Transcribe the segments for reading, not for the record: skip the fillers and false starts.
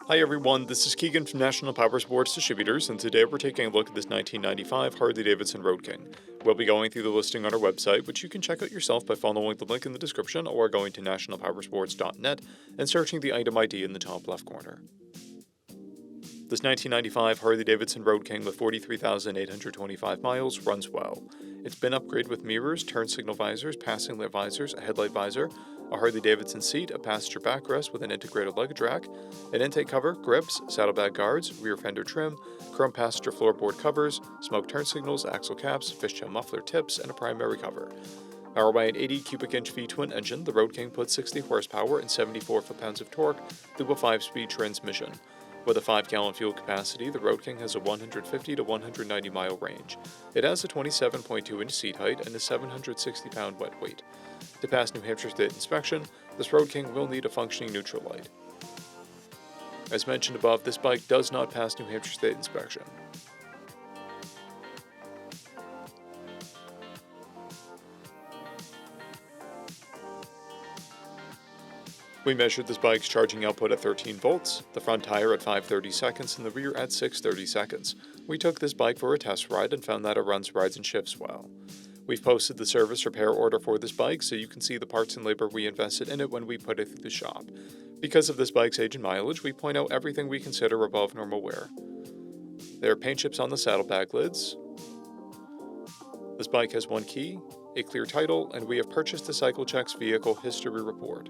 Hi everyone, this is Keegan from National Powersports Distributors, and today we're taking a look at this 1995 Harley Davidson Road King. We'll be going through the listing on our website, which you can check out yourself by following the link in the description or going to nationalpowersports.net and searching the item ID in the top left corner. This 1995 Harley Davidson Road King with 43,825 miles runs well. It's been upgraded with mirrors, turn signal visors, passing lit visors, a headlight visor, a Harley Davidson seat, a passenger backrest with an integrated luggage rack, an intake cover, grips, saddlebag guards, rear fender trim, chrome passenger floorboard covers, smoke turn signals, axle caps, fishtail muffler tips, and a primary cover. Powered by an 80 cubic inch V-twin engine, the Road King puts 60 horsepower and 74 foot-pounds of torque through a 5-speed transmission. With a 5-gallon fuel capacity, the Road King has a 150 to 190 mile range. It has a 27.2 inch seat height and a 760 pound wet weight. To pass New Hampshire State inspection, this Road King will need a functioning neutral light. As mentioned above, this bike does not pass New Hampshire State inspection. We measured this bike's charging output at 13 volts, the front tire at 5/30 seconds, and the rear at 6/30 seconds. We took this bike for a test ride and found that it runs, rides, and shifts well. We've posted the service repair order for this bike so you can see the parts and labor we invested in it when we put it through the shop. Because of this bike's age and mileage, we point out everything we consider above normal wear. There are paint chips on the saddlebag lids. This bike has one key, a clear title, and we have purchased the CycleCheck's vehicle history report.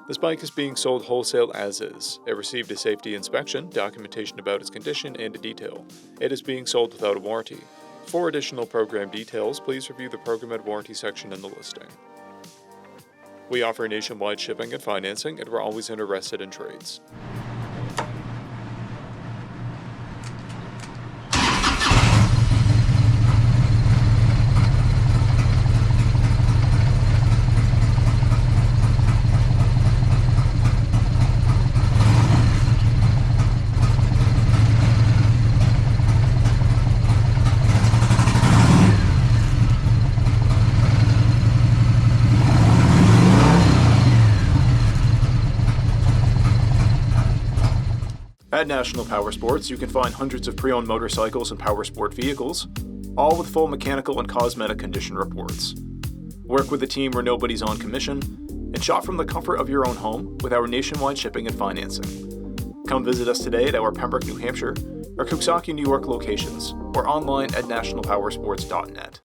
This bike is being sold wholesale as is. It received a safety inspection, documentation about its condition, and a detail. It is being sold without a warranty. For additional program details, please review the Program and Warranty section in the listing. We offer nationwide shipping and financing, and we're always interested in trades. At National Powersports, you can find hundreds of pre-owned motorcycles and powersport vehicles, all with full mechanical and cosmetic condition reports. Work with a team where nobody's on commission, and shop from the comfort of your own home with our nationwide shipping and financing. Come visit us today at our Pembroke, New Hampshire, or Coxsackie, New York locations, or online at nationalpowersports.net.